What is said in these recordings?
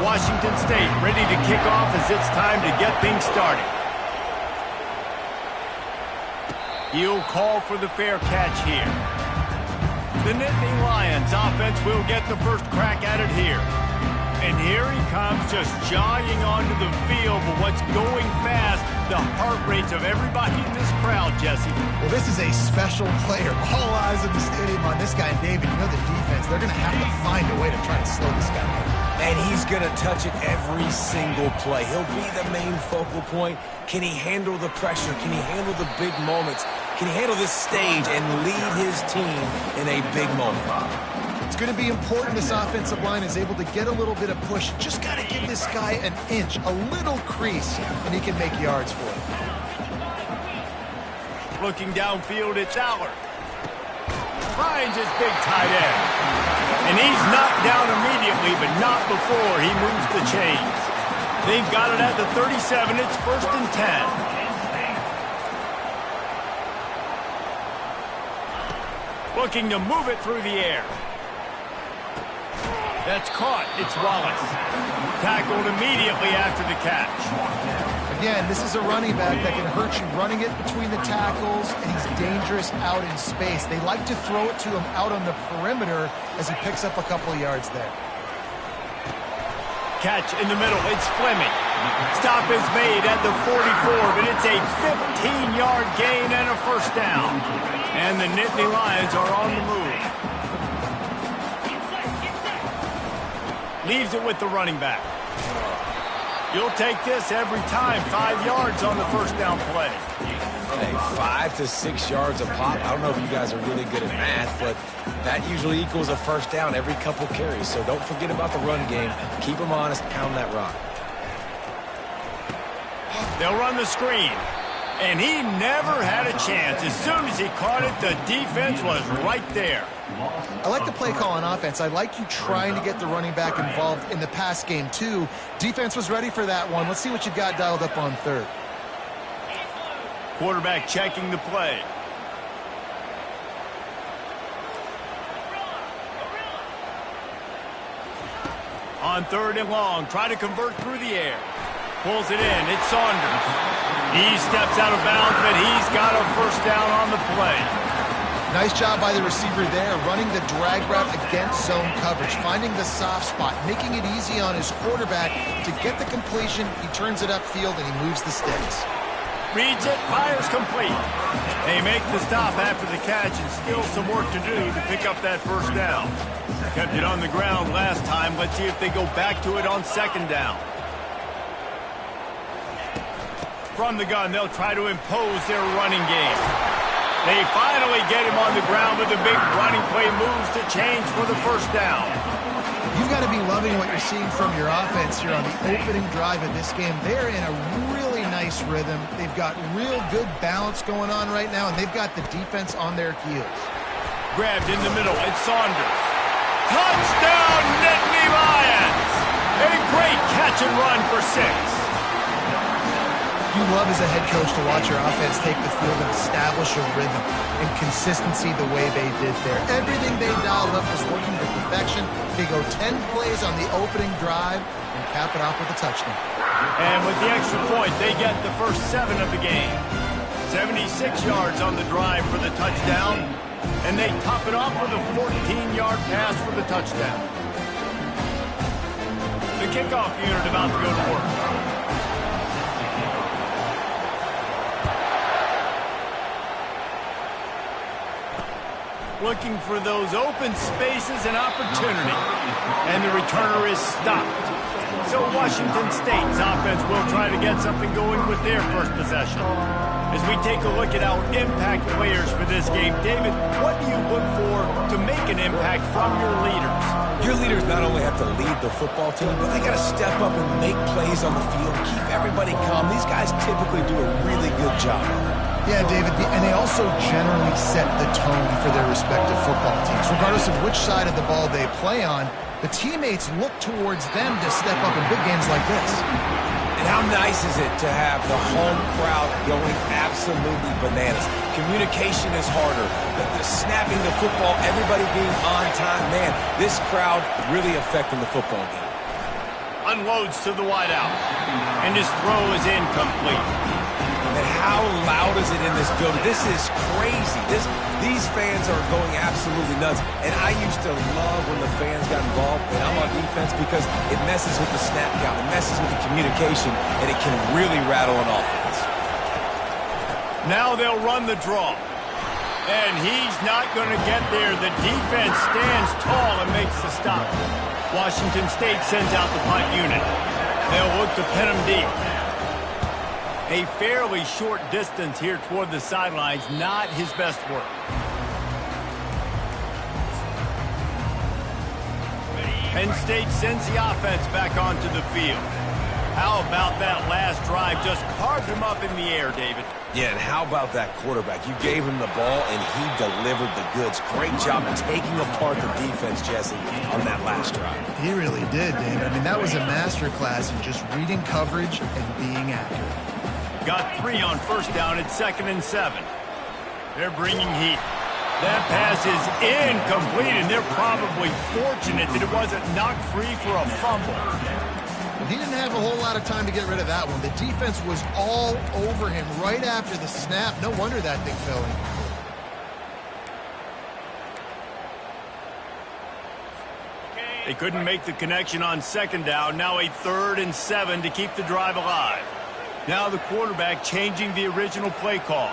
Washington State ready to kick off as it's time to get things started. He'll call for the fair catch here. The Nittany Lions offense will get the first crack at it here. And here he comes, just jogging onto the field. But what's going fast, the heart rates of everybody in this crowd, Jesse. Well, this is a special player. All eyes in the stadium on this guy. And David, you know the defense, they're going to have to find a way to try and slow this guy down. And he's going to touch it every single play. He'll be the main focal point. Can he handle the pressure? Can he handle the big moments? Can he handle this stage and lead his team in a big moment? It's going to be important this offensive line is able to get a little bit of push. Just got to give this guy an inch, a little crease, and he can make yards for it. Looking downfield, it's Allard. Finds his big tight end. And he's knocked down immediately, but not before he moves the chains. They've got it at the 37. It's 1st and 10. Looking to move it through the air. That's caught. It's Wallace. Tackled immediately after the catch. Again, this is a running back that can hurt you running it between the tackles, and he's dangerous out in space. They like to throw it to him out on the perimeter as he picks up a couple of yards there. Catch in the middle. It's Fleming. Stop is made at the 44, but it's a 15-yard gain and a first down. And the Nittany Lions are on the move. Leaves it with the running back. You'll take this every time. 5 yards on the first down play. Hey, 5 to 6 yards a pop. I don't know if you guys are really good at math, but that usually equals a first down every couple carries. So don't forget about the run game. Keep them honest. Pound that rock. They'll run the screen. And he never had a chance. As soon as he caught it, the defense was right there. I like the play call on offense. I like you trying to get the running back involved in the pass game, too. Defense was ready for that one. Let's see what you got dialed up on third. Quarterback checking the play. On 3rd and long, try to convert through the air. Pulls it in. It's Saunders. He steps out of bounds, but he's got a first down on the play. Nice job by the receiver there, running the drag route against zone coverage, finding the soft spot, making it easy on his quarterback to get the completion. He turns it upfield, and he moves the sticks. Reads it, fires complete. They make the stop after the catch, and still some work to do to pick up that first down. Kept it on the ground last time. Let's see if they go back to it on 2nd down. From the gun, they'll try to impose their running game. They finally get him on the ground with a big running play, moves to change for the first down. You've got to be loving what you're seeing from your offense here on the opening drive of this game. They're in a really nice rhythm. They've got real good balance going on right now, and they've got the defense on their heels. Grabbed in the middle, it's Saunders. Touchdown, Nittany Lions! A great catch and run for 6. You love as a head coach to watch your offense take the field and establish a rhythm and consistency the way they did there. Everything they dialed up was working to perfection. They go 10 plays on the opening drive and cap it off with a touchdown. And with the extra point, they get the first 7 of the game. 76 yards on the drive for the touchdown, and they top it off with a 14-yard pass for the touchdown. The kickoff unit about to go to work. Looking for those open spaces and opportunity. And the returner is stopped. So Washington State's offense will try to get something going with their first possession. As we take a look at our impact players for this game, David, what do you look for to make an impact from your leaders? Your leaders not only have to lead the football team, but they got to step up and make plays on the field, keep everybody calm. These guys typically do a really good job on it. Yeah, David, and they also generally set the tone for their respective football teams. Regardless of which side of the ball they play on, the teammates look towards them to step up in big games like this. And how nice is it to have the home crowd going absolutely bananas? Communication is harder. The snapping the football, everybody being on time. Man, this crowd really affecting the football game. Unloads to the wideout. And his throw is incomplete. And how loud is it in this building? This is crazy. These fans are going absolutely nuts. And I used to love when the fans got involved when I'm on defense because it messes with the snap count, it messes with the communication, and it can really rattle an offense. Now they'll run the draw. And he's not going to get there. The defense stands tall and makes the stop. Washington State sends out the punt unit. They'll look to pin him deep. A fairly short distance here toward the sidelines, not his best work. Penn State sends the offense back onto the field. How about that last drive? Just carved him up in the air, David. Yeah, and how about that quarterback? You gave him the ball, and he delivered the goods. Great job taking apart the defense, Jesse, on that last drive. He really did, David. I mean, that was a masterclass in just reading coverage and being accurate. Got 3 on first down at 2nd and 7. They're bringing heat. That pass is incomplete, and they're probably fortunate that it wasn't knocked free for a fumble. He didn't have a whole lot of time to get rid of that one. The defense was all over him right after the snap. No wonder that thing fell in. They couldn't make the connection on 2nd down. Now a 3rd and 7 to keep the drive alive. Now the quarterback changing the original play call.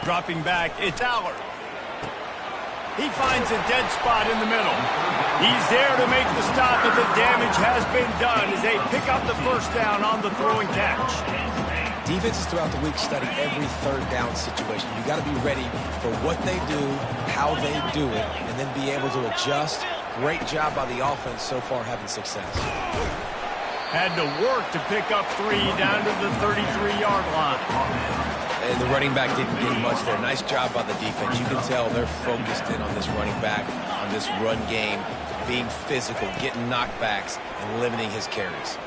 Dropping back, it's Allard. He finds a dead spot in the middle. He's there to make the stop, but the damage has been done as they pick up the first down on the throwing catch. Defenses throughout the week study every 3rd down situation. You got to be ready for what they do, how they do it, and then be able to adjust. Great job by the offense so far having success. Had to work to pick up 3 down to the 33-yard line. And the running back didn't get much there. Nice job by the defense. You can tell they're focused in on this running back, on this run game, being physical, getting knockbacks, and limiting his carries.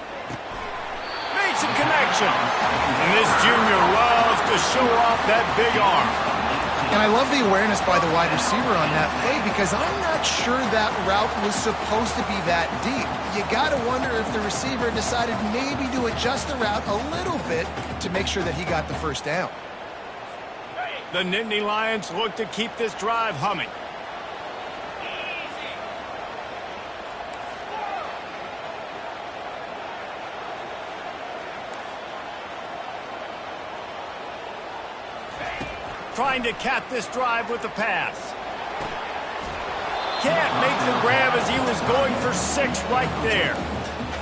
Makes a connection. And this junior loves to show off that big arm. And I love the awareness by the wide receiver on that play because I'm not sure that route was supposed to be that deep. You got to wonder if the receiver decided maybe to adjust the route a little bit to make sure that he got the first down. The Nittany Lions look to keep this drive humming. Trying to cap this drive with the pass. Can't make the grab as he was going for 6 right there.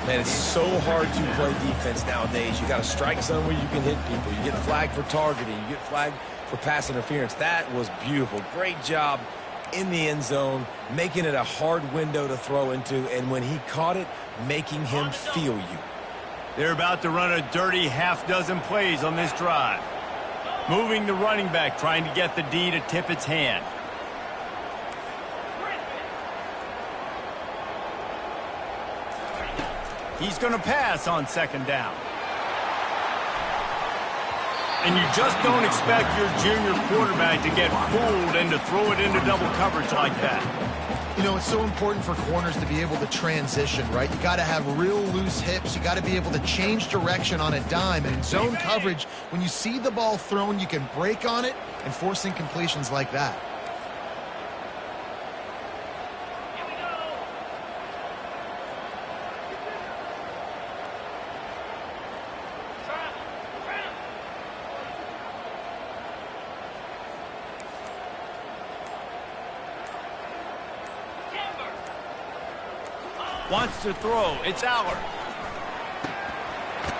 Man, it's so hard to play defense nowadays. You got to strike zone where you can hit people. You get flagged for targeting. You get flagged for pass interference. That was beautiful. Great job in the end zone, making it a hard window to throw into, and when he caught it, making him feel you. They're about to run a dirty half-dozen plays on this drive. Moving the running back, trying to get the D to tip its hand. He's going to pass on 2nd down. And you just don't expect your junior quarterback to get fooled and to throw it into double coverage like that. You know, it's so important for corners to be able to transition, right? You got to have real loose hips. You got to be able to change direction on a dime. And in zone coverage, when you see the ball thrown, you can break on it and force incompletions like that. Wants to throw. It's Allard.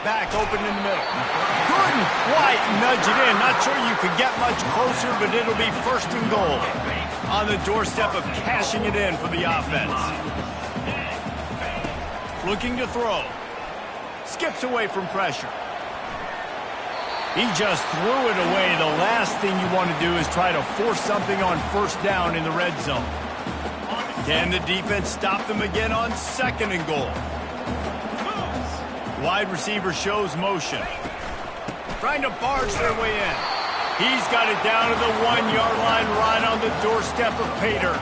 Back open in the middle. Couldn't quite nudge it in. Not sure you could get much closer, but it'll be 1st and goal. On the doorstep of cashing it in for the offense. Looking to throw. Skips away from pressure. He just threw it away. The last thing you want to do is try to force something on 1st down in the red zone. Can the defense stop them again on 2nd and goal? Wide receiver shows motion. Trying to barge their way in. He's got it down to the 1-yard line right right on the doorstep of pay dirt.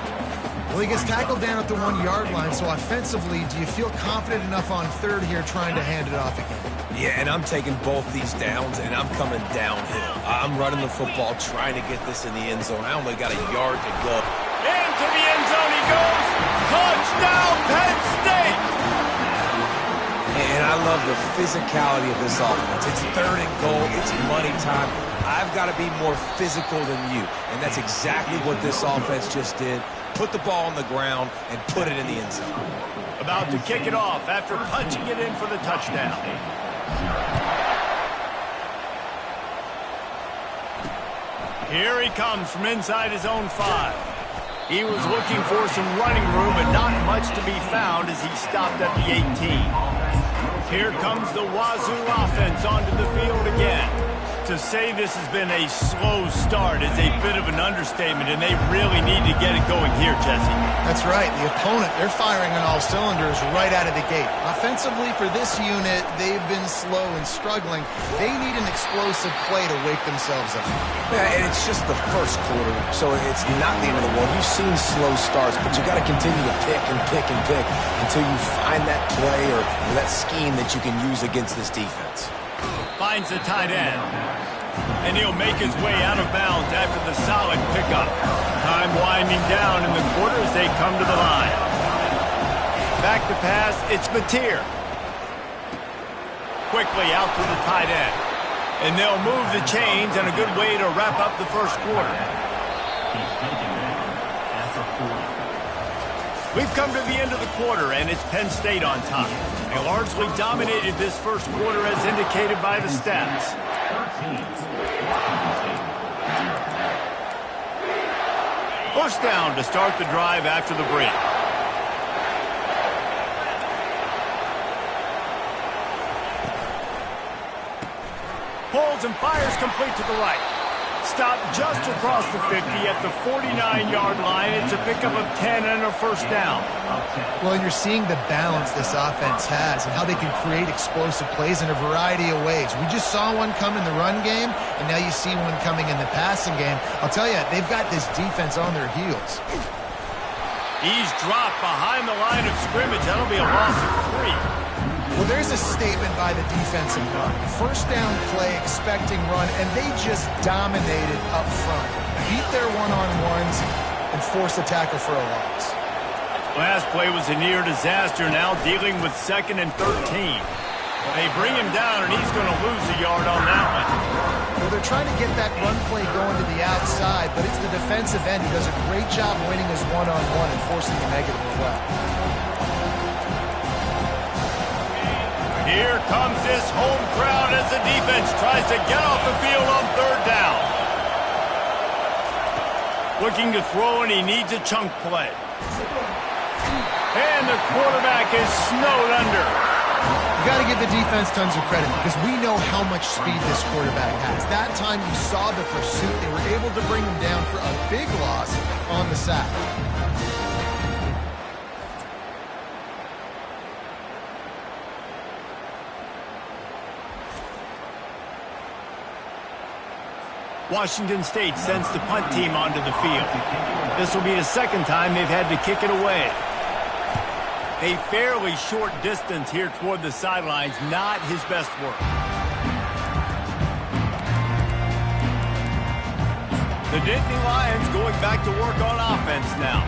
Well, he gets tackled down at the 1-yard line, so offensively, do you feel confident enough on third here trying to hand it off again? Yeah, and I'm taking both these downs, and I'm coming downhill. I'm running the football, trying to get this in the end zone. I only got a yard to go. Into the end zone he goes. Touchdown, Penn State! And I love the physicality of this offense. It's third and goal. It's money time. I've got to be more physical than you, and that's exactly what this offense just did. Put the ball on the ground and put it in the end zone. About to kick it off after punching it in for the touchdown. Here he comes from inside his own 5. He was looking for some running room, but not much to be found as he stopped at the 18. Here comes the Wazoo offense onto the field again. To say this has been a slow start is a bit of an understatement, and they really need to get it going here, Jesse. That's right. The opponent, they're firing on all cylinders right out of the gate. Offensively, for this unit, they've been slow and struggling. They need an explosive play to wake themselves up. Yeah, and it's just the first quarter, so it's not the end of the world. You've seen slow starts, but you got to continue to pick and pick and pick until you find that play or that scheme that you can use against this defense. Finds the tight end. And he'll make his way out of bounds after the solid pickup. Time winding down in the quarter as they come to the line. Back to pass, it's Mateer. Quickly out to the tight end. And they'll move the chains, and a good way to wrap up the first quarter. We've come to the end of the quarter, and it's Penn State on top. They largely dominated this first quarter as indicated by the stats. First down to start the drive after the break. Pulls and fires complete to the right. Stopped just across the 50 at the 49-yard line. It's a pickup of 10 and a first down. Well, you're seeing the balance this offense has and how they can create explosive plays in a variety of ways. We just saw one come in the run game, and now you see one coming in the passing game. I'll tell you, they've got this defense on their heels. He's dropped behind the line of scrimmage. That'll be a loss of 3. Well, there's a statement by the defensive line. First down play, expecting run, and they just dominated up front. Beat their one-on-ones and force a tackle for a loss. Last play was a near disaster, now dealing with 2nd and 13. They bring him down, and he's going to lose a yard on that one. Well, they're trying to get that run play going to the outside, but it's the defensive end who does a great job winning his one-on-one and forcing a negative play. Here comes this home crowd as the defense tries to get off the field on third down. Looking to throw, and he needs a chunk play. And the quarterback is snowed under. You got to give the defense tons of credit because we know how much speed this quarterback has. That time you saw the pursuit. They were able to bring him down for a big loss on the sack. Washington State sends the punt team onto the field. This will be the second time they've had to kick it away. A fairly short distance here toward the sidelines, not his best work. The Nittany Lions going back to work on offense now.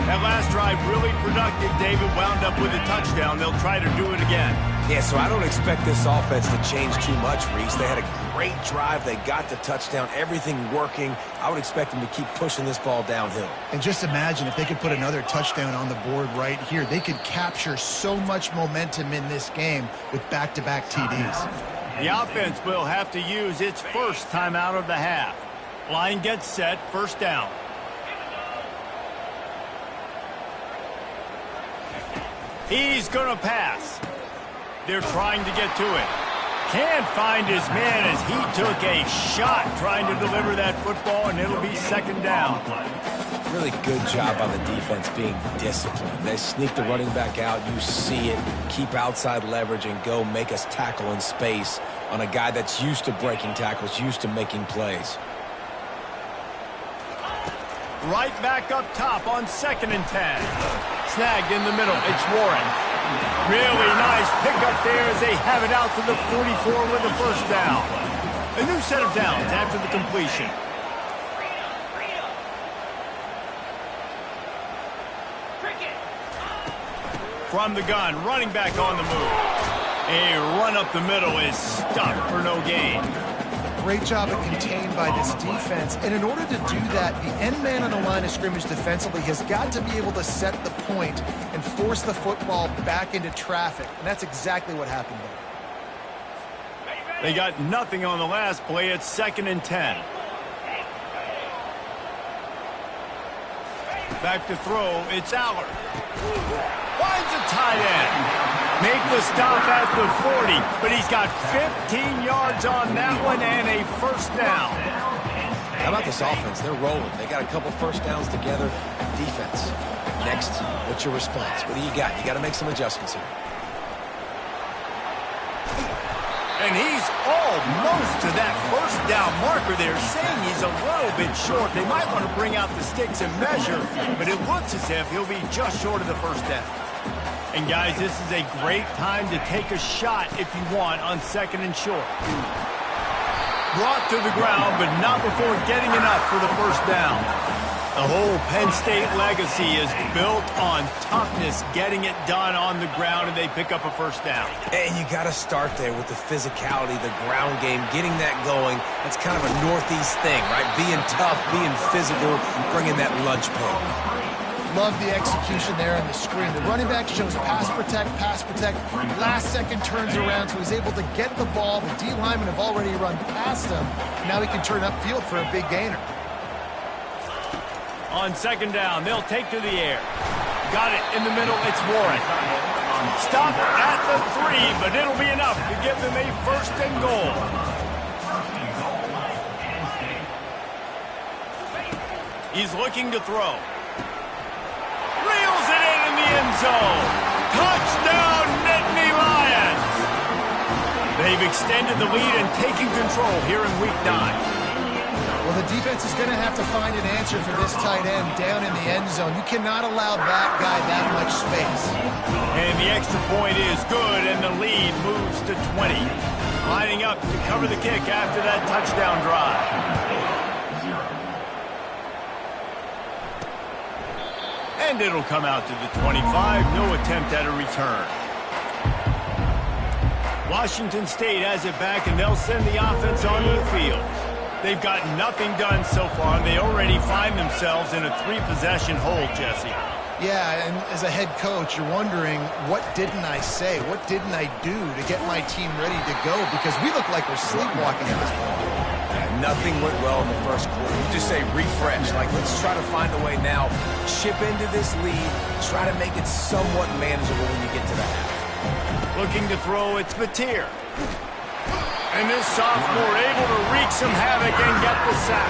That last drive really productive. David wound up with a touchdown. They'll try to do it again. Yeah, so I don't expect this offense to change too much, Reese. They had a great drive. They got the touchdown, everything working. I would expect them to keep pushing this ball downhill. And just imagine if they could put another touchdown on the board right here. They could capture so much momentum in this game with back-to-back TDs. The offense will have to use its first timeout of the half. Line gets set, first down. He's going to pass. They're trying to get to it. Can't find his man as he took a shot trying to deliver that football, and it'll be second down. Really good job on the defense being disciplined. They sneak the running back out. You see it. Keep outside leverage and go make us tackle in space on a guy that's used to breaking tackles, used to making plays. Right back up top on 2nd and 10. Snagged in the middle. It's Warren. Really nice pickup there as they have it out to the 44 with a first down. A new set of downs after the completion. From the gun, running back on the move. A run up the middle is stopped for no gain. Great job of contained by this defense. And in order to do that, the end man on the line of scrimmage defensively has got to be able to set the point and force the football back into traffic. And that's exactly what happened there. They got nothing on the last play. It's 2nd and 10. Back to throw. It's Aller. Finds a tight end. Make the stop at the 40, but he's got 15 yards on that one and a first down. How about this offense? They're rolling. They got a couple first downs together. Defense. Next, what's your response? What do you got? You got to make some adjustments here. And he's almost to that first down marker there, saying he's a little bit short. They might want to bring out the sticks and measure, but it looks as if he'll be just short of the first down. And guys, this is a great time to take a shot if you want on 2nd and short. Brought to the ground, but not before getting enough for the first down. The whole Penn State legacy is built on toughness, getting it done on the ground, and they pick up a first down. And you got to start there with the physicality, the ground game, getting that going. That's kind of a Northeast thing, right? Being tough, being physical, bringing that lunch pail. Love the execution there on the screen. The running back shows pass protect. Last second turns around, so he's able to get the ball. The D linemen have already run past him. Now he can turn upfield for a big gainer. On 2nd down, they'll take to the air. Got it in the middle. It's Warren. Stop at the 3, but it'll be enough to give them a first and goal. He's looking to throw. Reels it in the end zone. Touchdown, Nittany Lions. They've extended the lead and taken control here in Week 9. Well, the defense is going to have to find an answer for this tight end down in the end zone. You cannot allow that guy that much space. And the extra point is good, and the lead moves to 20. Lining up to cover the kick after that touchdown drive. And it'll come out to the 25. No attempt at a return. Washington State has it back, and they'll send the offense onto the field. They've got nothing done so far, and they already find themselves in a 3-possession hole, Jesse. Yeah, and as a head coach, you're wondering, what didn't I say? What didn't I do to get my team ready to go? Because we look like we're sleepwalking at this point. Yeah, nothing went well in the first quarter. You just say refresh. Like, let's try to find a way now. Chip into this lead. Try to make it somewhat manageable when you get to the half. Looking to throw, it's Mateer. And this sophomore able to wreak some havoc and get the sack.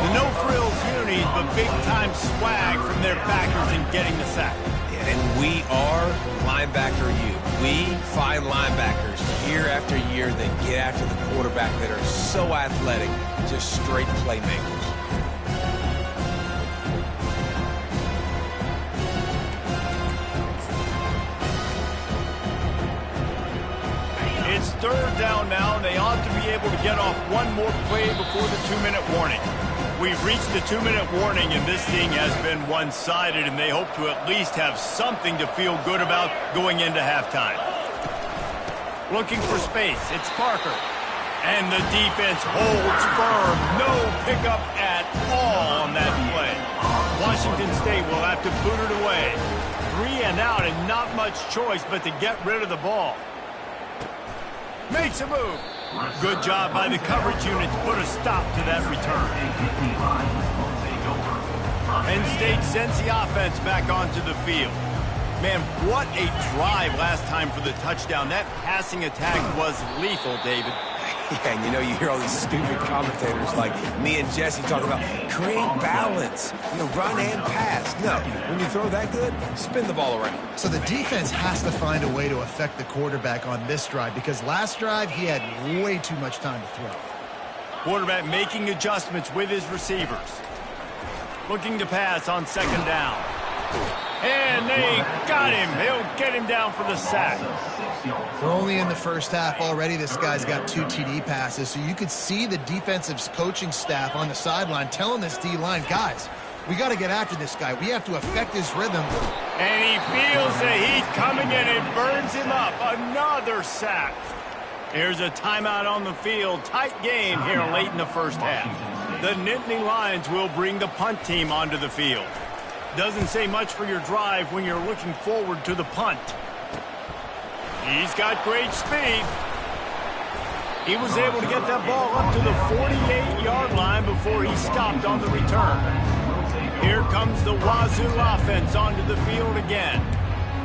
The no-frills unis, but big-time swag from their backers in getting the sack. And we are linebacker U. We find linebackers year after year that get after the quarterback that are so athletic, just straight playmakers. It's 3rd down now, and they ought to be able to get off one more play before the 2-minute warning. We've reached the 2-minute warning, and this thing has been one-sided, and they hope to at least have something to feel good about going into halftime. Looking for space, it's Parker. And the defense holds firm. No pickup at all on that play. Washington State will have to boot it away. 3 and out, and not much choice but to get rid of the ball. Makes a move. Good job by the coverage unit to put a stop to that return. Penn State sends the offense back onto the field. Man, what a drive last time for the touchdown. That passing attack was lethal, David. Yeah, and you know, you hear all these stupid commentators like me and Jesse talking about create balance, run and pass. No, when you throw that good, spin the ball around. So the defense has to find a way to affect the quarterback on this drive, because last drive he had way too much time to throw. Quarterback making adjustments with his receivers. Looking to pass on second down. And they got him. He'll get him down for the sack. We're only in the first half already. This guy's got 2 TD passes, so you could see the defensive coaching staff on the sideline telling this D-line, guys, we got to get after this guy. We have to affect his rhythm. And he feels the heat coming in. It burns him up. Another sack. Here's a timeout on the field. Tight game here late in the first half. The Nittany Lions will bring the punt team onto the field. Doesn't say much for your drive when you're looking forward to the punt. He's got great speed. He was able to get that ball up to the 48-yard line before he stopped on the return. Here comes the Wazoo offense onto the field again.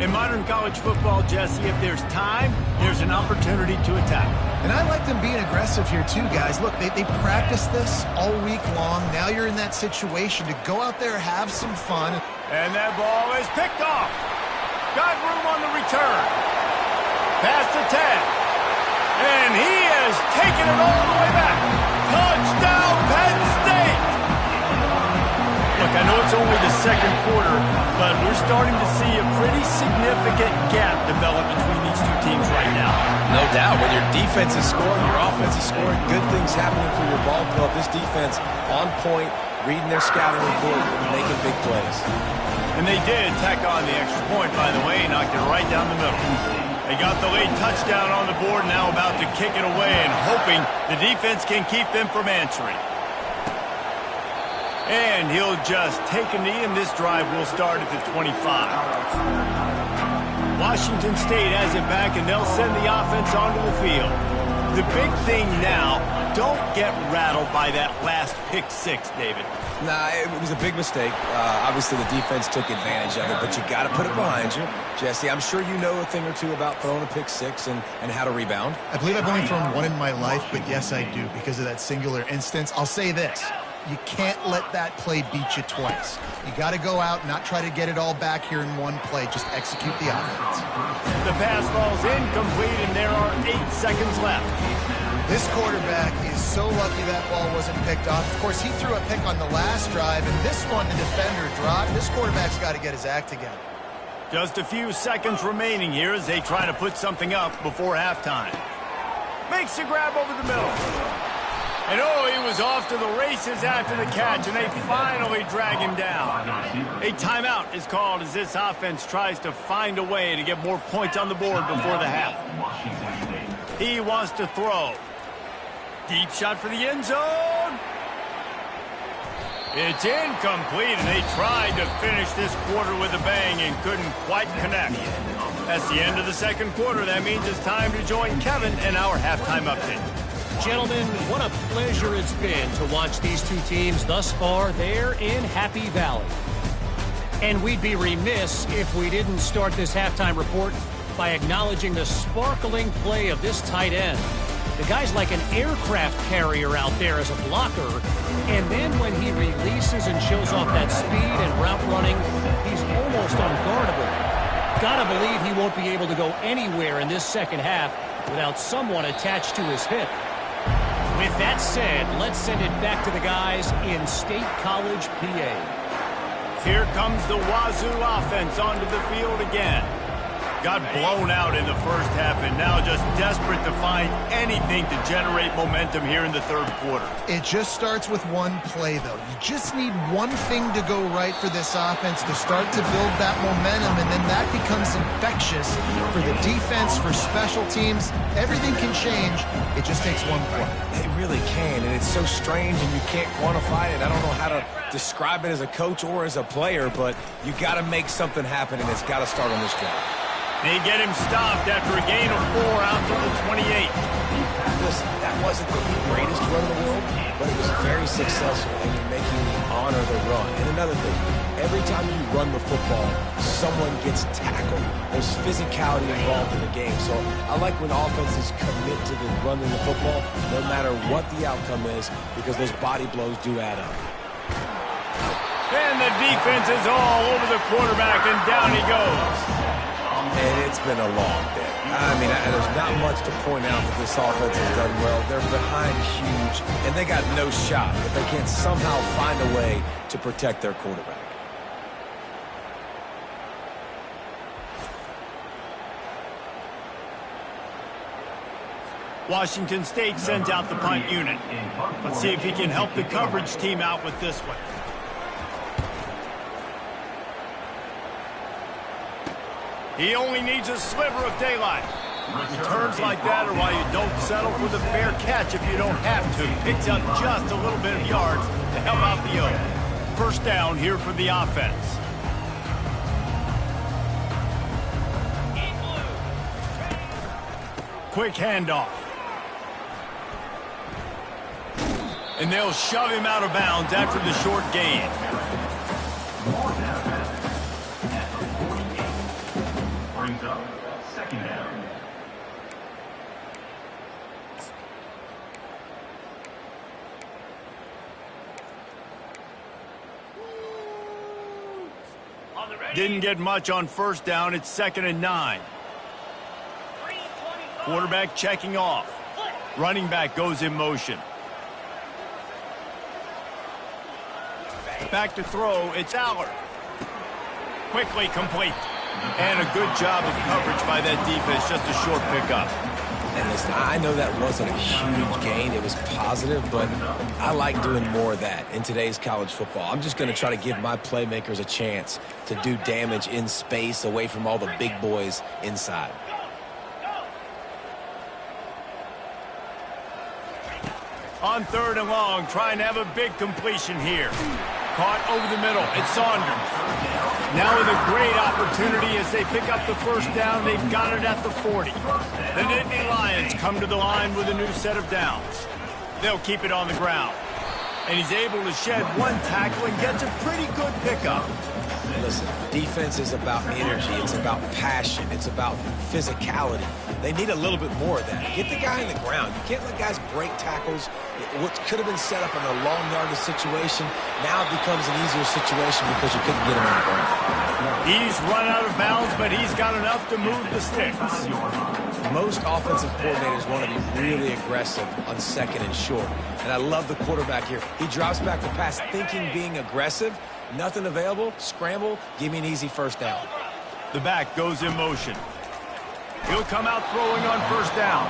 In modern college football, Jesse, if there's time, there's an opportunity to attack. And I like them being aggressive here too, guys. Look, they practiced this all week long. Now you're in that situation to go out there, have some fun. And that ball is picked off. Got room on the return. Pass to 10. And he has taken it all the way back. Touchdown, Penn State! Look, I know it's only the second quarter, but we're starting to see a pretty significant gap develop between these two teams right now. No doubt. When your defense is scoring, your offense is scoring, good things happening for your ball club. This defense on point, reading their scouting report, making big plays. And they did tack on the extra point, by the way, knocked it right down the middle. They got the late touchdown on the board, now about to kick it away and hoping the defense can keep them from answering. And he'll just take a knee, and this drive will start at the 25. Washington State has it back, and they'll send the offense onto the field. The big thing now, don't get rattled by that last pick six, David. Nah, it was a big mistake. Obviously, the defense took advantage of it, but you got to put it behind you. Jesse, I'm sure you know a thing or two about throwing a pick six and how to rebound. I believe I've only thrown one in my life, but yes, I do because of that singular instance. I'll say this. You can't let that play beat you twice. You got to go out, not try to get it all back here in one play. Just execute the offense. The pass falls incomplete, and there are 8 seconds left. This quarterback is so lucky that ball wasn't picked off. Of course, he threw a pick on the last drive, and this one the defender dropped. This quarterback's got to get his act together. Just a few seconds remaining here as they try to put something up before halftime. Makes the grab over the middle. And oh, he was off to the races after the catch, and they finally drag him down. A timeout is called as this offense tries to find a way to get more points on the board before the half. He wants to throw. Deep shot for the end zone. It's incomplete, and they tried to finish this quarter with a bang and couldn't quite connect. That's the end of the second quarter. That means it's time to join Kevin and our halftime update. Gentlemen, what a pleasure it's been to watch these two teams thus far there in Happy Valley. And we'd be remiss if we didn't start this halftime report by acknowledging the sparkling play of this tight end. The guy's like an aircraft carrier out there as a blocker, and then when he releases and shows off that speed and route running, he's almost unguardable. Gotta believe he won't be able to go anywhere in this second half without someone attached to his hip. With that said, let's send it back to the guys in State College, PA. Here comes the Wazoo offense onto the field again. Got blown out in the first half and now just desperate to find anything to generate momentum here in the third quarter. It just starts with one play, though. You just need one thing to go right for this offense to start to build that momentum, and then that becomes infectious for the defense, for special teams. Everything can change. It just takes one play. It really can, and it's so strange, and you can't quantify it. I don't know how to describe it as a coach or as a player, but you got to make something happen, and it's got to start on this drive. They get him stopped after a gain of 4 out to the 28. Listen, that wasn't the greatest run in the world, but it was very successful, and you're making me honor the run. And another thing, every time you run the football, someone gets tackled. There's physicality involved in the game. So I like when offenses commit to the running the football, no matter what the outcome is, because those body blows do add up. And the defense is all over the quarterback, and down he goes. And it's been a long day. I mean, there's not much to point out that this offense has done well. They're behind huge, and they got no shot if they can't somehow find a way to protect their quarterback. Washington State sends out the punt unit. Let's see if he can help the coverage team out with this one. He only needs a sliver of daylight. Returns like that are why you don't settle for the fair catch if you don't have to. Picks up just a little bit of yards to help out the O. First down here for the offense. Quick handoff. And they'll shove him out of bounds after the short gain. Brings up second down. Didn't get much on first down. It's 2nd and 9. Quarterback checking off. Running back goes in motion. Back to throw. It's Aller. Quickly complete. And a good job of coverage by that defense. Just a short pickup. And listen, I know that wasn't a huge gain. It was positive, but I like doing more of that in today's college football. I'm just going to try to give my playmakers a chance to do damage in space away from all the big boys inside. On 3rd and long, trying to have a big completion here. Caught over the middle. It's Saunders. Now with a great opportunity as they pick up the first down. They've got it at the 40. The Nittany Lions come to the line with a new set of downs. They'll keep it on the ground. And he's able to shed one tackle and gets a pretty good pickup. Listen, defense is about energy. It's about passion. It's about physicality. They need a little bit more of that. Get the guy in the ground. You can't let guys break tackles. What could have been set up in a long yardage situation now becomes an easier situation because you couldn't get him on the ground. He's run out of bounds, but he's got enough to move the sticks. Most offensive coordinators want to be really aggressive on 2nd and short. And I love the quarterback here. He drops back the pass thinking being aggressive. Nothing available. Scramble. Give me an easy first down. The back goes in motion. He'll come out throwing on first down.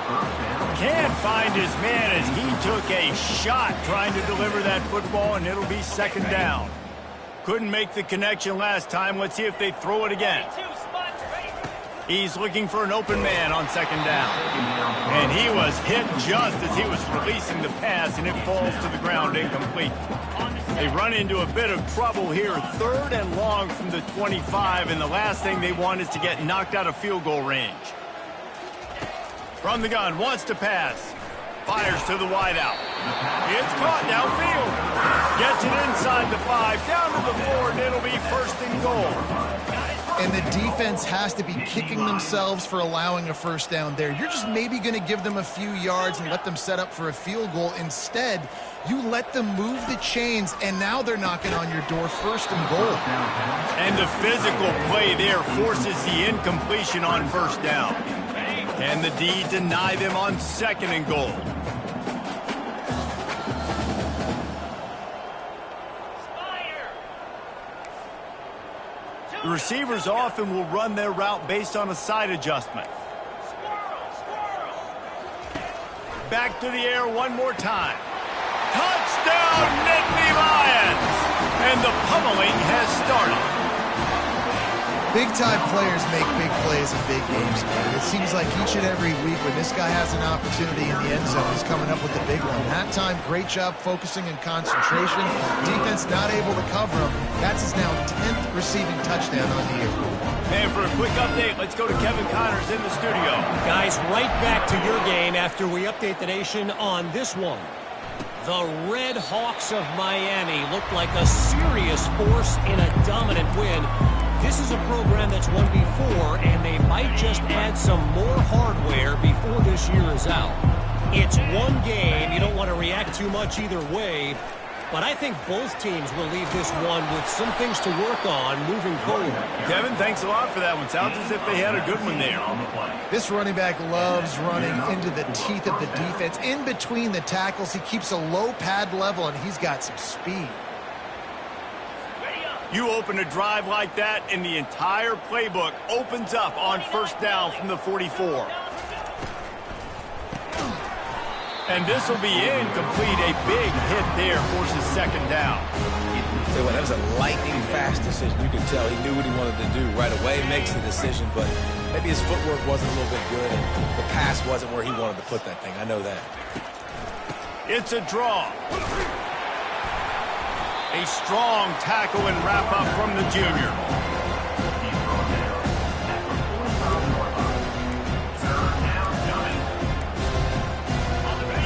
Can't find his man as he took a shot trying to deliver that football, and it'll be 2nd down. Couldn't make the connection last time. Let's see if they throw it again. He's looking for an open man on 2nd down. And he was hit just as he was releasing the pass, and it falls to the ground incomplete. They run into a bit of trouble here. 3rd and long from the 25, and the last thing they want is to get knocked out of field goal range. From the gun, wants to pass. Fires to the wideout. It's caught downfield. Gets it inside the 5, down to the 4, and it'll be 1st and goal. And the defense has to be kicking themselves for allowing a first down there. You're just maybe going to give them a few yards and let them set up for a field goal. Instead, you let them move the chains, and now they're knocking on your door. 1st and goal. And the physical play there forces the incompletion on first down. And the D deny them on 2nd and goal. The receivers often will run their route based on a side adjustment. Back to the air one more time. Touchdown, Nittany Lions! And the pummeling has started. Big-time players make big plays in big games, man. It seems like each and every week when this guy has an opportunity in the end zone, he's coming up with a big one. That time, great job focusing and concentration. Defense not able to cover him. That's his now 10th receiving touchdown on the year. And for a quick update, let's go to Kevin Connors in the studio. Guys, right back to your game after we update the nation on this one. The Red Hawks of Miami look like a serious force in a dominant win. This is a program that's won before, and they might just add some more hardware before this year is out. It's one game. You don't want to react too much either way. but I think both teams will leave this one with some things to work on moving forward. Kevin, thanks a lot for that one. Sounds as if they had a good one there. This running back loves running into the teeth of the defense. In between the tackles, he keeps a low pad level, and he's got some speed. You open a drive like that, and the entire playbook opens up on first down from the 44. And this will be incomplete. A big hit there forces second down. So that was a lightning-fast decision. You could tell he knew what he wanted to do right away. Makes the decision, but maybe his footwork wasn't a little bit good, and the pass wasn't where he wanted to put that thing. I know that. It's a draw. A strong tackle and wrap-up from the junior.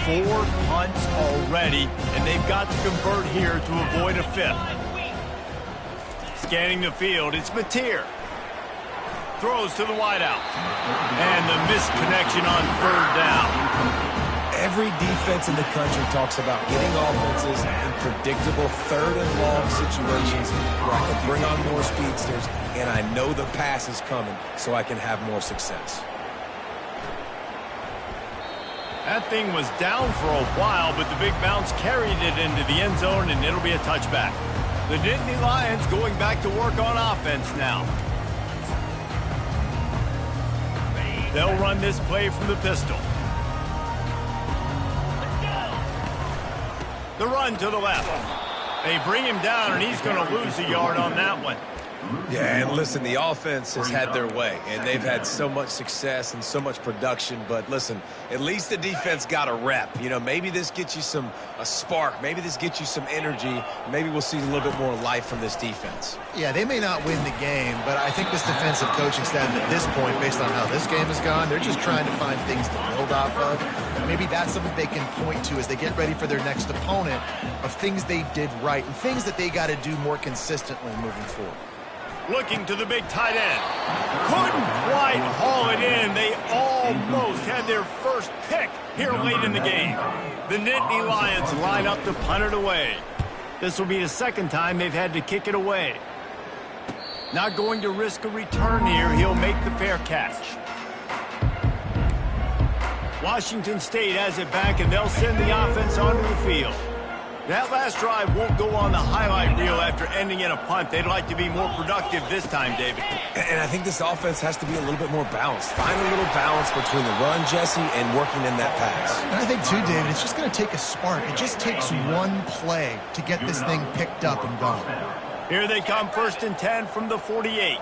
Four punts already, and they've got to convert here to avoid a fifth. Scanning the field, it's Mateer. Throws to the wideout. And the misconnection on third down. Every defense in the country talks about getting offenses in predictable third and long situations where I can bring on more speedsters, and I know the pass is coming so I can have more success. That thing was down for a while, but the big bounce carried it into the end zone, and it'll be a touchback. The Nittany Lions going back to work on offense now. They'll run this play from the pistol. The run to the left. They bring him down, and he's going to lose a yard on that one. Yeah, and listen, the offense has had their way, and they've had so much success and so much production. But listen, at least the defense got a rep. You know, maybe this gets you a spark. Maybe this gets you some energy. Maybe we'll see a little bit more life from this defense. Yeah, they may not win the game, but I think this defensive coaching staff at this point, based on how this game has gone, they're just trying to find things to build off of. Maybe that's something they can point to as they get ready for their next opponent, of things they did right and things that they got to do more consistently moving forward. Looking to the big tight end. Couldn't quite haul it in. They almost had their first pick here late in the game. The Nittany Lions line up to punt it away. This will be the second time they've had to kick it away. Not going to risk a return here. He'll make the fair catch. Washington State has it back, and they'll send the offense onto the field. That last drive won't go on the highlight reel after ending in a punt. They'd like to be more productive this time, David. And I think this offense has to be a little bit more balanced. Find a little balance between the run, Jesse, and working in that pass. And I think, too, David, it's just going to take a spark. It just takes one play to get this thing picked up and going. Here they come, 1st and 10 from the 48.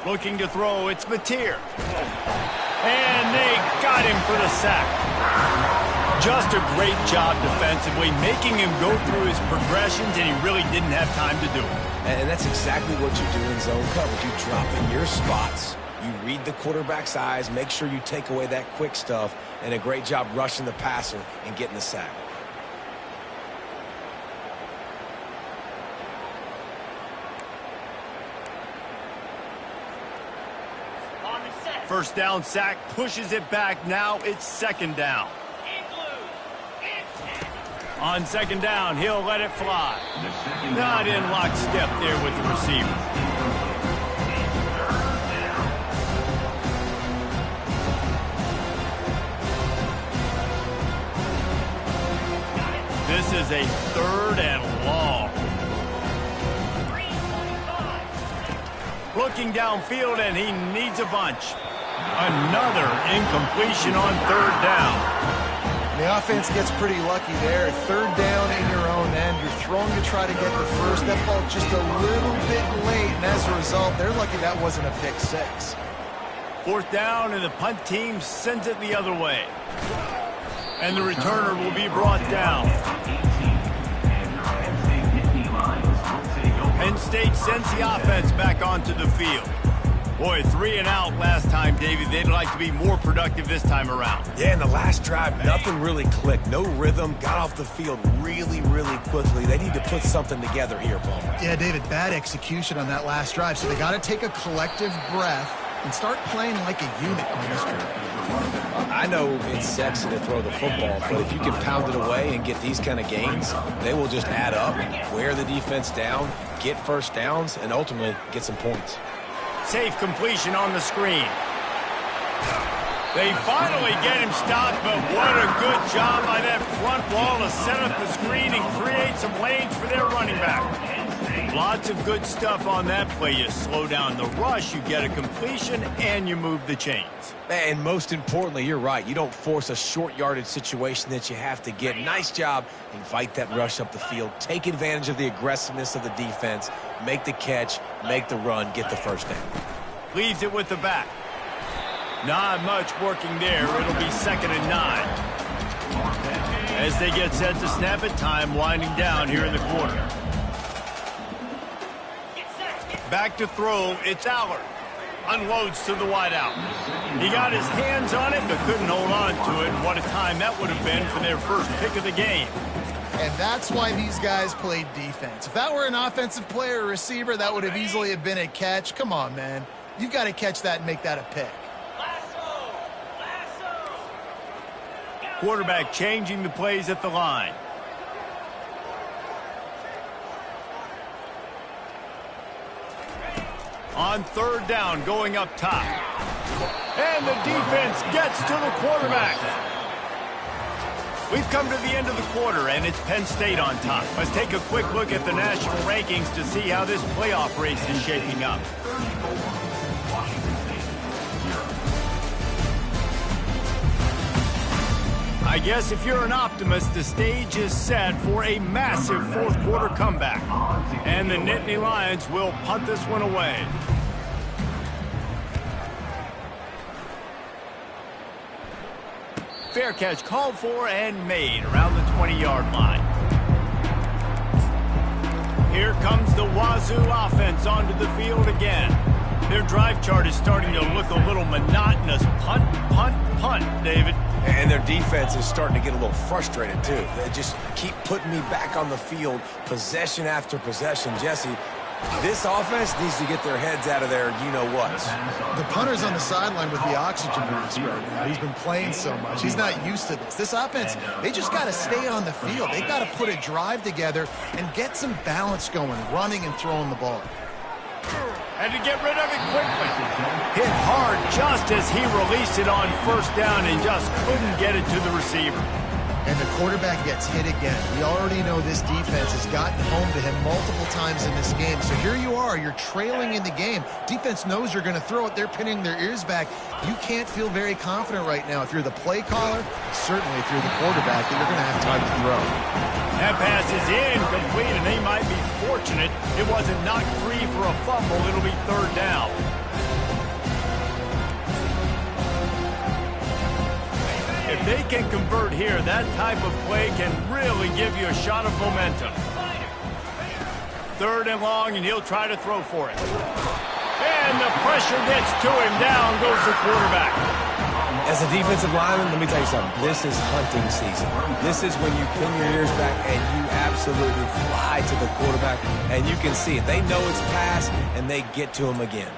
Looking to throw, it's Mateer. And they got him for the sack. Just a great job defensively, making him go through his progressions, and he really didn't have time to do it. And that's exactly what you do in zone coverage. You drop in your spots, you read the quarterback's eyes, make sure you take away that quick stuff, and a great job rushing the passer and getting the sack. First down sack, pushes it back. Now it's second down. On second down, he'll let it fly. Not in lockstep there with the receiver. This is a 3rd and long. Looking downfield, and he needs a bunch. Another incompletion on 3rd down. The offense gets pretty lucky there. 3rd down in your own end. You're throwing to try to get the first. That ball just a little bit late, and as a result, they're lucky that wasn't a pick 6. 4th down, and the punt team sends it the other way. And the returner will be brought down. Penn State sends the offense back onto the field. Boy, 3 and out last time, David. They'd like to be more productive this time around. Yeah, in the last drive, nothing really clicked. No rhythm. Got off the field really, really quickly. They need to put something together here, Palmer. Yeah, David, bad execution on that last drive. So they got to take a collective breath and start playing like a unit on this drive. I know it's sexy to throw the football, but if you can pound it away and get these kind of gains, they will just add up, wear the defense down, get first downs, and ultimately get some points. Safe completion on the screen. They finally get him stopped, but what a good job by that front wall to set up the screen and create some lanes for their running back. Lots of good stuff on that play. You slow down the rush, you get a completion, and you move the chains. And most importantly, you're right. You don't force a short yardage situation that you have to get. Nice job. Invite that rush up the field. Take advantage of the aggressiveness of the defense. Make the catch, make the run, get the first down. Leaves it with the back. Not much working there. It'll be 2nd and 9. As they get set to snap it, time winding down here in the quarter. Back to throw, it's Allard. Unloads to the wideout. He got his hands on it, but couldn't hold on to it. What a time that would have been for their first pick of the game. And that's why these guys played defense. If that were an offensive player or receiver, that would have easily have been a catch. Come on, man. You've got to catch that and make that a pick. Quarterback changing the plays at the line. On 3rd down, going up top. And the defense gets to the quarterback. We've come to the end of the quarter, and it's Penn State on top. Let's take a quick look at the national rankings to see how this playoff race is shaping up. I guess if you're an optimist, the stage is set for a massive 4th quarter comeback. And the Nittany Lions will punt this one away. Fair catch called for and made around the 20-yard line. Here comes the Wazoo offense onto the field again. Their drive chart is starting to look a little monotonous. Punt, punt, punt, David. And their defense is starting to get a little frustrated, too. They just keep putting me back on the field, possession after possession. Jesse, this offense needs to get their heads out of their you-know-whats. The punter's on the sideline with the oxygen mask right now. He's been playing so much. He's not used to this. This offense, they just got to stay on the field. They got to put a drive together and get some balance going, running and throwing the ball. And to get rid of it quickly. Hit hard just as he released it on 1st down and just couldn't get it to the receiver. And the quarterback gets hit again. We already know this defense has gotten home to him multiple times in this game. So here you are, you're trailing in the game. Defense knows you're going to throw it. They're pinning their ears back. You can't feel very confident right now if you're the play caller, certainly if you're the quarterback, that you're going to have time to throw. That pass is incomplete, and they might be fortunate it wasn't knocked free for a fumble. It'll be 3rd down. If they can convert here, that type of play can really give you a shot of momentum. 3rd and long, and he'll try to throw for it. And the pressure gets to him. Down goes the quarterback. As a defensive lineman, let me tell you something. This is hunting season. This is when you pin your ears back and you absolutely fly to the quarterback, and you can see it. They know it's pass, and they get to him again.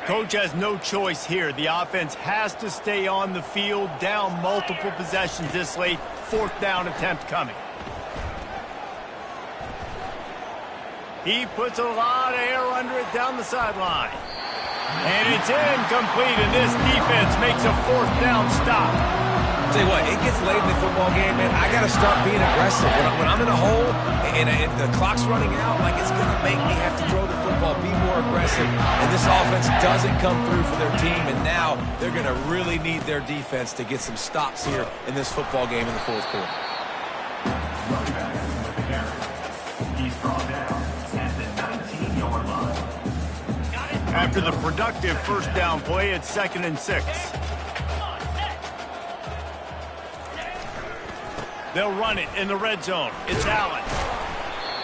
Coach has no choice here. The offense has to stay on the field, down multiple possessions this late. 4th down attempt coming. He puts a lot of air under it down the sideline. And it's incomplete, and this defense makes a 4th down stop. Tell you what, it gets late in the football game, man. I got to start being aggressive. When I'm in a hole and the clock's running out, like, it's going to make me have to throw the football, be more aggressive. And this offense doesn't come through for their team, and now they're going to really need their defense to get some stops here in this football game in the 4th quarter. He's brought down at the 19-yard line. After the productive 1st down play, it's 2nd and 6. They'll run it in the red zone. It's Allen.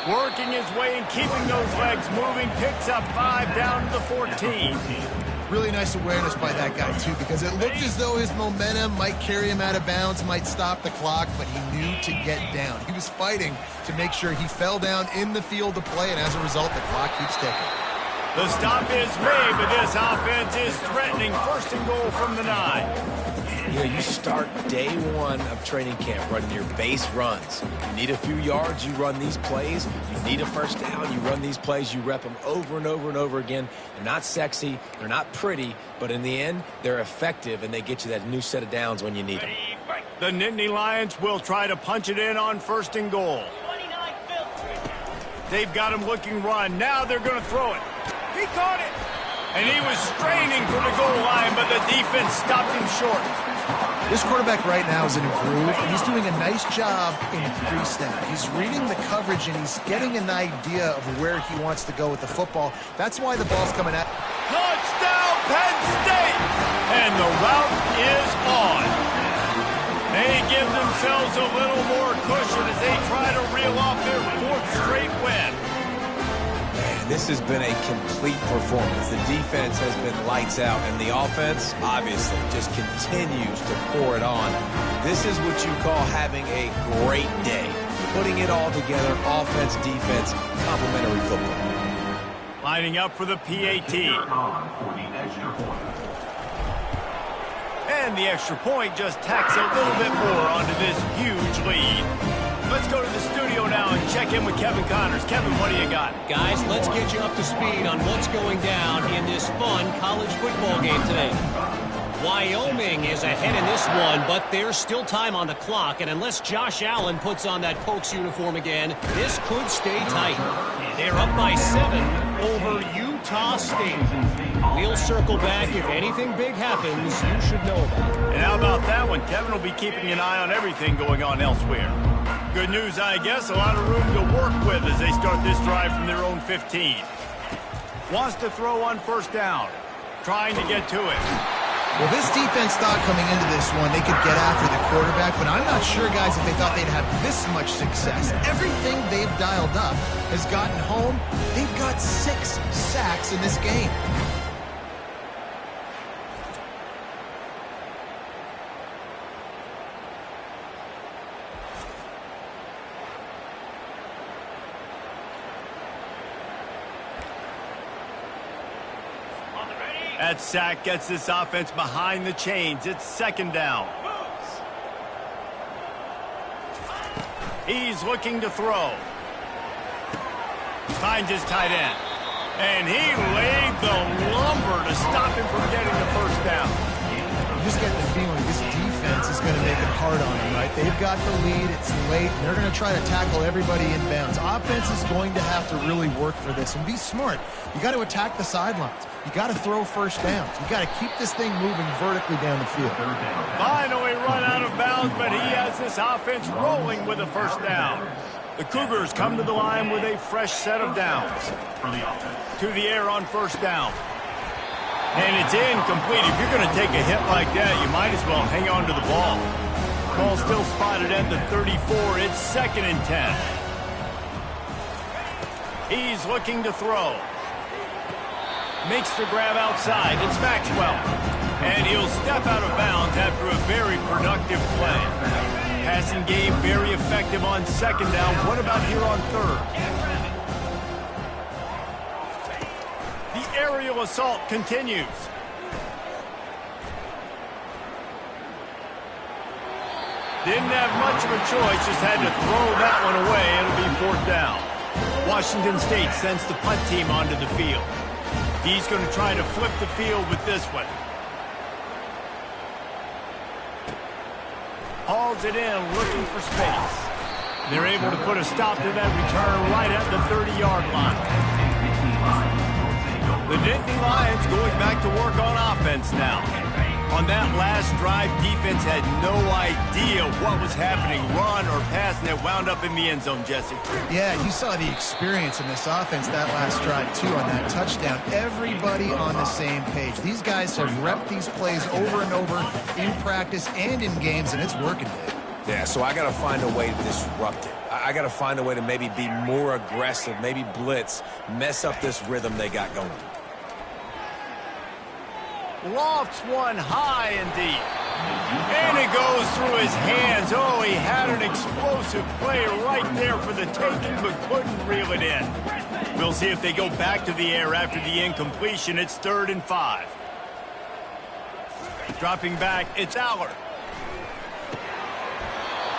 Working his way and keeping those legs moving. Picks up 5 down to the 14. Really nice awareness by that guy, too, because it looked as though his momentum might carry him out of bounds, might stop the clock, but he knew to get down. He was fighting to make sure he fell down in the field to play, and as a result, the clock keeps ticking. The stop is made, but this offense is threatening. First and goal from the 9. You know, you start day one of training camp running your base runs. You need a few yards, you run these plays. You need a first down, you run these plays. You rep them over and over and over again. They're not sexy, they're not pretty, but in the end, they're effective, and they get you that new set of downs when you need them. The Nittany Lions will try to punch it in on first and goal. They've got him looking run. Now they're going to throw it. He caught it. And he was straining for the goal line, but the defense stopped him short. This quarterback right now is in a groove, and he's doing a nice job in pre-snap. He's reading the coverage, and he's getting an idea of where he wants to go with the football. That's why the ball's coming out. Touchdown, Penn State! And the route is on. They give themselves a little more cushion as they try to reel off their 4th straight win. This has been a complete performance. The defense has been lights out, and the offense, obviously, just continues to pour it on. This is what you call having a great day. Putting it all together, offense, defense, complementary football. Lining up for the PAT. And the extra point just tacks a little bit more onto this huge lead. Let's go to the studio now and check in with Kevin Connors. Kevin, what do you got? Guys, let's get you up to speed on what's going down in this fun college football game today. Wyoming is ahead in this one, but there's still time on the clock, and unless Josh Allen puts on that Pokes uniform again, this could stay tight. They're up by 7 over Utah State. We'll circle back. If anything big happens, you should know about it. And how about that one? Kevin will be keeping an eye on everything going on elsewhere. Good news, I guess. A lot of room to work with as they start this drive from their own 15. Wants to throw on first down. Trying to get to it. Well, this defense thought coming into this one they could get after the quarterback, but I'm not sure, guys, if they thought they'd have this much success. Everything they've dialed up has gotten home. They've got 6 sacks in this game. That sack gets this offense behind the chains. It's second down. He's looking to throw. Finds his tight end. And he laid the lumber to stop him from getting the first down. You just get the feeling this defense is going to make it hard on him, right? They've got the lead. It's late. And they're going to try to tackle everybody inbounds. Offense is going to have to really work for this and be smart. You got to attack the sidelines. You got to throw first downs. You got to keep this thing moving vertically down the field. Finally run out of bounds, but he has this offense rolling with a first down. The Cougars come to the line with a fresh set of downs. To the air on first down. And it's incomplete. If you're going to take a hit like that, you might as well hang on to the ball. Ball still spotted at the 34. It's second and 10. He's looking to throw. Makes the grab outside. It's Maxwell. And he'll step out of bounds after a very productive play. Passing game very effective on second down. What about here on third? The aerial assault continues. Didn't have much of a choice, just had to throw that one away. It'll be fourth down. Washington State sends the punt team onto the field. He's going to try to flip the field with this one. Hauls it in, looking for space. They're able to put a stop to that return right at the 30-yard line. The Nittany Lions going back to work on offense now. On that last drive, defense had no idea what was happening, run or pass, and it wound up in the end zone, Jesse. Yeah, you saw the experience in this offense that last drive, too, on that touchdown. Everybody on the same page. These guys have repped these plays over and over in practice and in games, and it's working, Dave. Yeah, so I got to find a way to disrupt it. I got to find a way to maybe be more aggressive, maybe blitz, mess up this rhythm they got going. Lofts one high and deep. And it goes through his hands. Oh, he had an explosive play right there for the taking, but couldn't reel it in. We'll see if they go back to the air after the incompletion. It's 3rd and 5. Dropping back, it's Aller.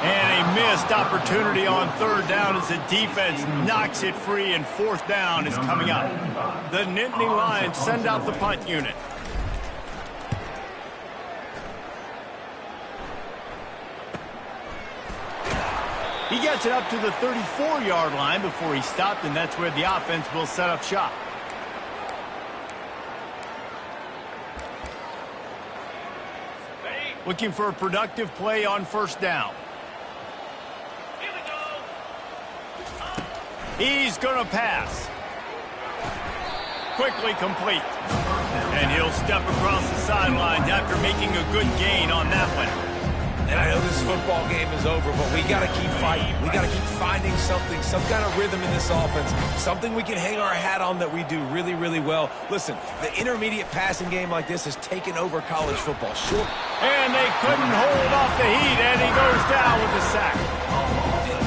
And a missed opportunity on 3rd down as the defense knocks it free, and 4th down is coming up. The Nittany Lions send out the punt unit. He gets it up to the 34-yard line before he stopped, and that's where the offense will set up shop. Looking for a productive play on 1st down. He's going to pass. Quickly complete. And he'll step across the sidelines after making a good gain on that one. And I know this football game is over, but we got to keep fighting. We got to keep finding something, some kind of rhythm in this offense, something we can hang our hat on that we do really, really well. Listen, the intermediate passing game like this has taken over college football. Sure. And they couldn't hold off the heat, and he goes down with a sack.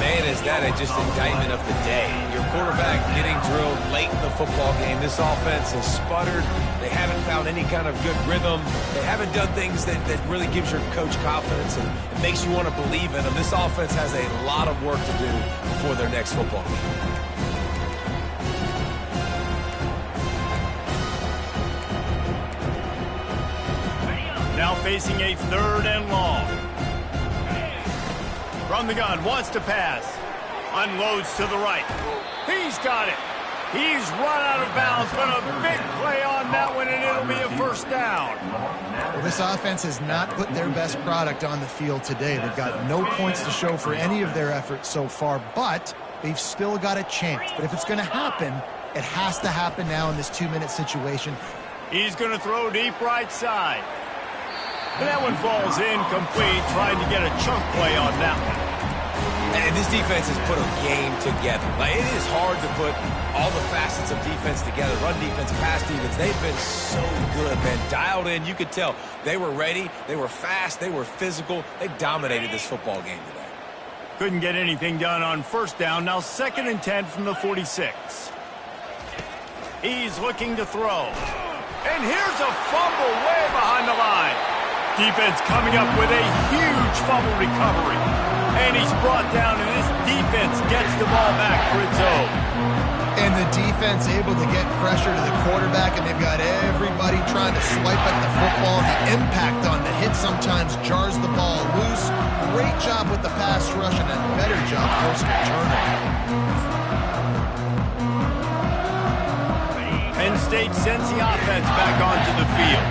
Man, is that just indictment of the day. Your quarterback getting drilled late in the football game. This offense has sputtered. They haven't found any kind of good rhythm. They haven't done things that really gives your coach confidence and it makes you want to believe in them. This offense has a lot of work to do before their next football game. Now facing a 3rd and long. From the gun, wants to pass. Unloads to the right. He's got it. He's run out of bounds, but a big play on that one, and it'll be a 1st down. Well, this offense has not put their best product on the field today. They've got no points to show for any of their efforts so far, but they've still got a chance. But if it's going to happen, it has to happen now in this 2-minute situation. He's going to throw deep right side. And that one falls incomplete, trying to get a chunk play on that one. And this defense has put a game together. Like, it is hard to put all the facets of defense together. Run defense, pass defense. They've been so good, man. Dialed in. You could tell they were ready. They were fast. They were physical. They dominated this football game today. Couldn't get anything done on 1st down. Now 2nd and 10 from the 46. He's looking to throw. And here's a fumble way behind the line. Defense coming up with a huge fumble recovery. And he's brought down, and this defense gets the ball back for its own. And the defense able to get pressure to the quarterback, and they've got everybody trying to swipe at the football. The impact on the hit sometimes jars the ball loose. Great job with the pass rush, and a better job forcing a turnover. Penn State sends the offense back onto the field.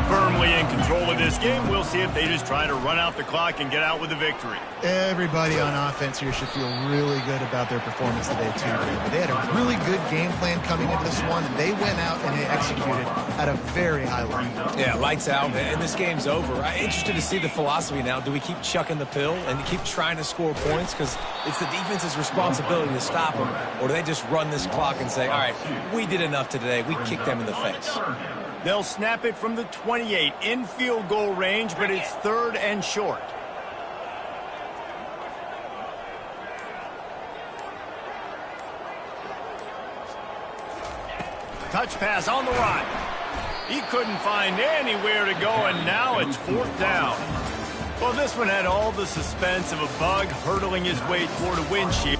Firmly in control of this game. We'll see if they just try to run out the clock and get out with a victory. Everybody on offense here should feel really good about their performance today, too. But they had a really good game plan coming into this one, and they went out and they executed at a very high level. Yeah, lights out, and this game's over. I'm interested to see the philosophy now. Do we keep chucking the pill and keep trying to score points? Because it's the defense's responsibility to stop them. Or do they just run this clock and say, all right, we did enough today. We kicked them in the face. They'll snap it from the 28 in field goal range, but it's 3rd and short. Touch pass on the right. He couldn't find anywhere to go, and now it's 4th down. Well, this one had all the suspense of a bug hurtling his way toward a windshield.